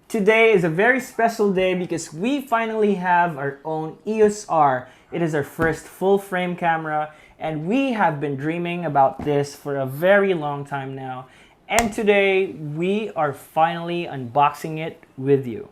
Today is a very special day because we finally have our own EOS R. It is our first full frame camera and we have been dreaming about this for a very long time now. And today we are finally unboxing it with you.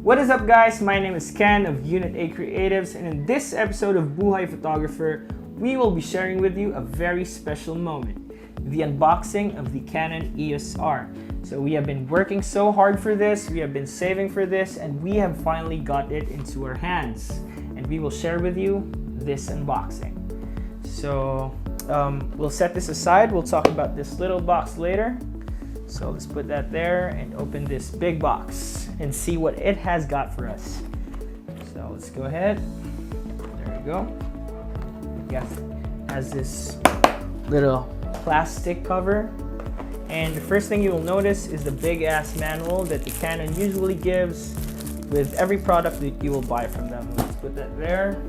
What is up guys, my name is Ken of Unit A Creatives, and in this episode of Buhay Photographer, we will be sharing with you a very special moment, the unboxing of the Canon EOS R. So we have been working so hard for this, we have been saving for this, and we have finally got it into our hands. And we will share with you this unboxing. So we'll set this aside, we'll talk about this little box later. So let's put that there and open this big box and see what it has got for us. So let's go ahead. There we go. Yes, has this little plastic cover. And the first thing you will notice is the big ass manual that the Canon usually gives with every product that you will buy from them. Let's put that there.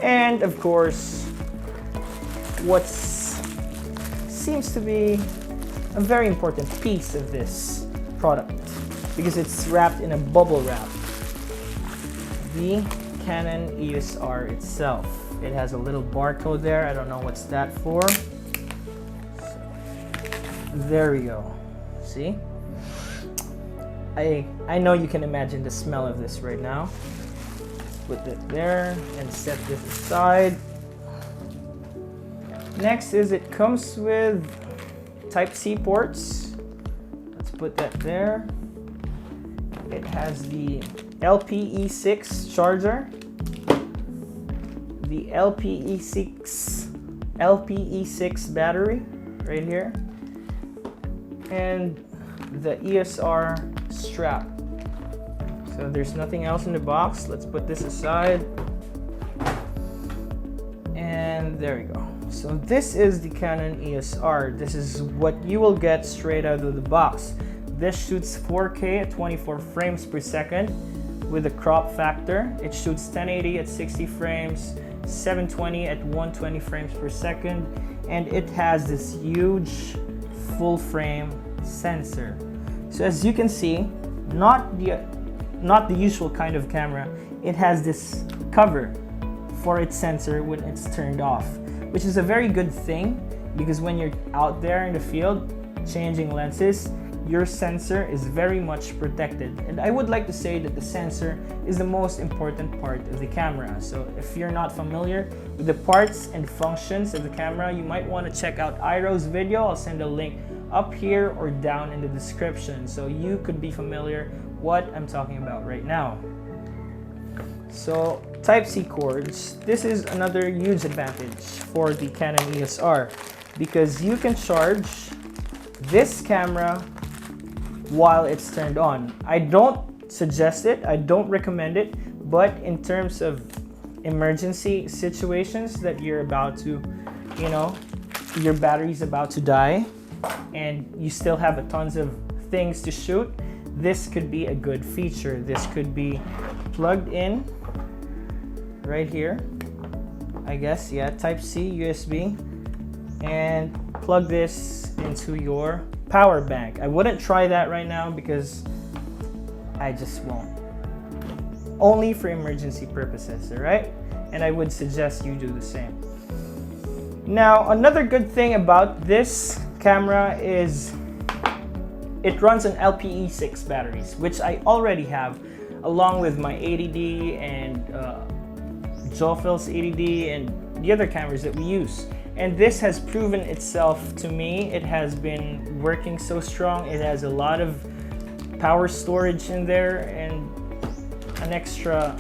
And of course, what seems to be a very important piece of this product because it's wrapped in a bubble wrap. The Canon EOS R itself. It has a little barcode there. I don't know what's that for. So, there we go. See? I know you can imagine the smell of this right now. Put it there and set this aside. Next is it comes with Type-C ports. Let's put that there. It has the LPE6 charger, the LPE6 battery right here, and the EOS R strap. So there's nothing else in the box. Let's put this aside. And there we go. So this is the Canon EOS R. This is what you will get straight out of the box. This shoots 4K at 24 frames per second with a crop factor. It shoots 1080 at 60 frames, 720 at 120 frames per second, and it has this huge full frame sensor. So as you can see, not the usual kind of camera. It has this cover for its sensor when it's turned off, which is a very good thing because when you're out there in the field changing lenses, your sensor is very much protected. And I would like to say that the sensor is the most important part of the camera. So if you're not familiar with the parts and functions of the camera, you might want to check out Iro's video. I'll send a link up here or down in the description so you could be familiar what I'm talking about right now. So Type-C cords, this is another huge advantage for the Canon EOS R because you can charge this camera while it's turned on. I don't suggest it, I don't recommend it, but in terms of emergency situations that you're about to, your battery's about to die and you still have a tons of things to shoot, this could be a good feature. This could be plugged in right here, I guess, yeah, Type-C USB, and plug this into your power bank. I wouldn't try that right now because I just won't. Only for emergency purposes, all right? And I would suggest you do the same. Now, another good thing about this camera is it runs on LPE6 batteries, which I already have, along with my 80D and Jofil's 80D and the other cameras that we use. And this has proven itself to me. It has been working so strong. It has a lot of power storage in there and an extra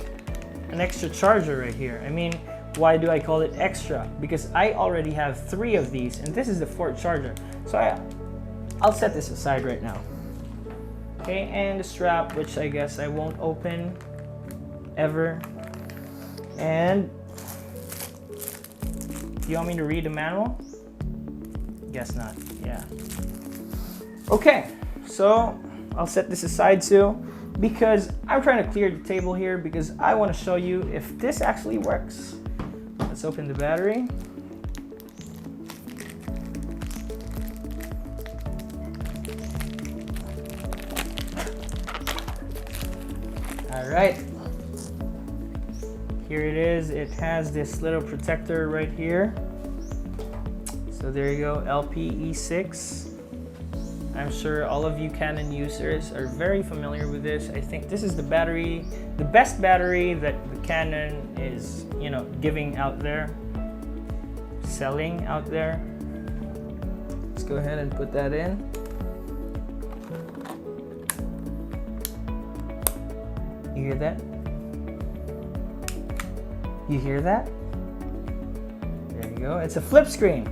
charger right here. I mean, why do I call it extra? Because I already have 3 of these and this is the 4th charger. So I'll set this aside right now. Okay, and the strap, which I guess I won't open ever. And do you want me to read the manual? Guess not. Yeah. Okay, so I'll set this aside too, because I'm trying to clear the table here because I want to show you if this actually works. Let's open the battery. All right, here it is. It has this little protector right here. So there you go, LPE6. I'm sure all of you Canon users are very familiar with this. I think this is the battery, the best battery that the Canon is, you know, giving out there, selling out there. Let's go ahead and put that in. You hear that? You hear that? There you go. It's a flip screen.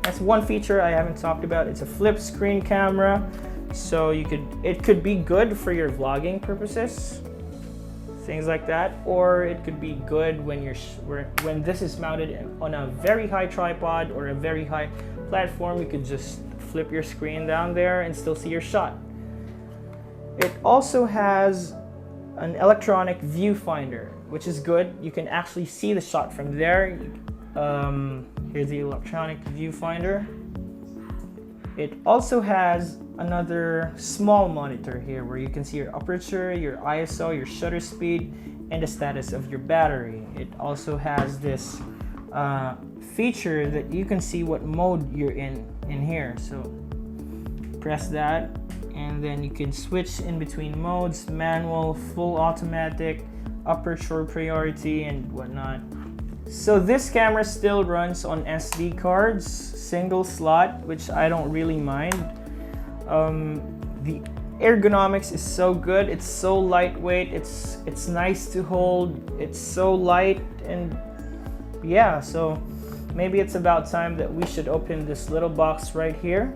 That's one feature I haven't talked about. It's a flip screen camera, so it could be good for your vlogging purposes, things like that, or it could be good when when this is mounted on a very high tripod or a very high platform. You could just flip your screen down there and still see your shot. It also has an electronic viewfinder, which is good. You can actually see the shot from there. Here's the electronic viewfinder. It also has another small monitor here where you can see your aperture, your ISO, your shutter speed, and the status of your battery. It also has this feature that you can see what mode you're in here. So press that, and then you can switch in between modes: manual, full automatic, aperture priority, and whatnot. So this camera still runs on SD cards, single slot, which I don't really mind. The ergonomics is so good. It's so lightweight. It's nice to hold. It's so light, and yeah, so maybe it's about time that we should open this little box right here.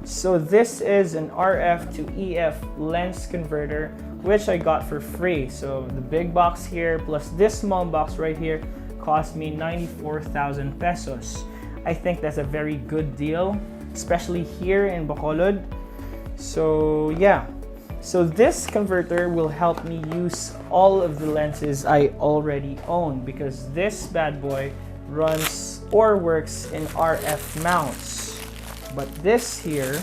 So this is an RF to EF lens converter, which I got for free. So the big box here plus this small box right here cost me 94,000 pesos. I think that's a very good deal, especially here in Bacolod. So yeah, so this converter will help me use all of the lenses I already own, because this bad boy runs or works in RF mounts. But this here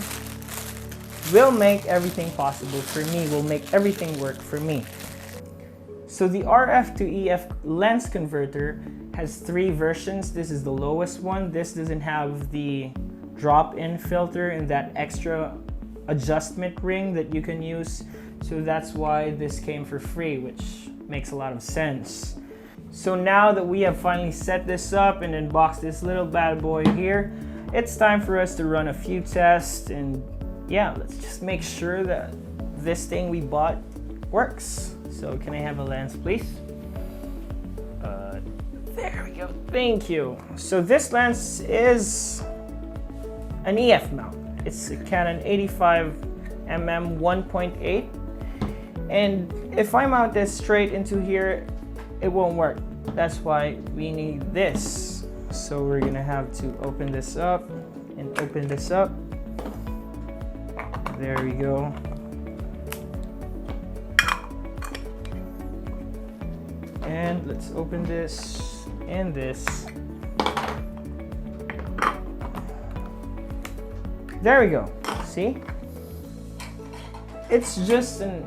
will make everything possible for me, will make everything work for me. So the RF to EF lens converter has 3 versions. This is the lowest one. This doesn't have the drop-in filter and that extra adjustment ring that you can use. So that's why this came for free, which makes a lot of sense. So now that we have finally set this up and unboxed this little bad boy here, it's time for us to run a few tests, and yeah, let's just make sure that this thing we bought works. So can I have a lens, please? There we go, thank you. So this lens is an EF mount. It's a Canon 85mm 1.8. And if I mount this straight into here, it won't work. That's why we need this. So we're gonna have to open this up and open this up. There we go. And let's open this and this. There we go. See? It's just an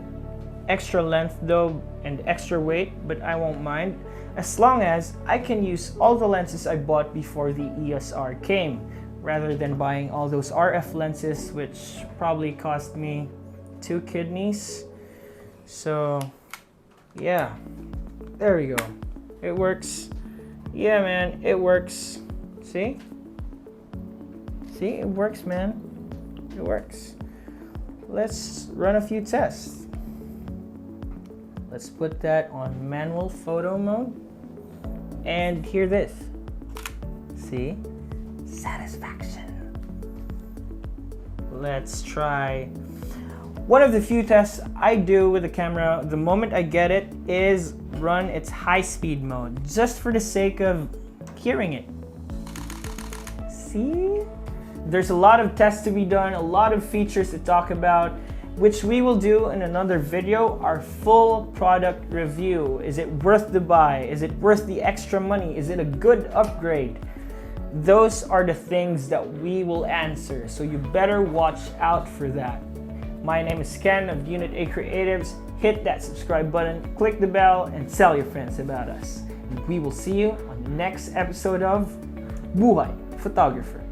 extra length though and extra weight, but I won't mind as long as I can use all the lenses I bought before the ESR came, rather than buying all those RF lenses, which probably cost me 2 kidneys. So yeah, there we go. It works. Yeah, man, it works. See? See, it works, man. It works. Let's run a few tests. Let's put that on manual photo mode. And hear this. See? Satisfaction. Let's try One of the few tests I do with the camera the moment I get it is run its high-speed mode, just for the sake of hearing it. See? There's a lot of tests to be done, a lot of features to talk about, which we will do in another video, our full product review. Is it worth the buy? Is it worth the extra money? Is it a good upgrade? Those are the things that we will answer, so you better watch out for that. My name is Ken of Unit A Creatives. Hit that subscribe button, click the bell, and tell your friends about us. And we will see you on the next episode of Buhay Photographer.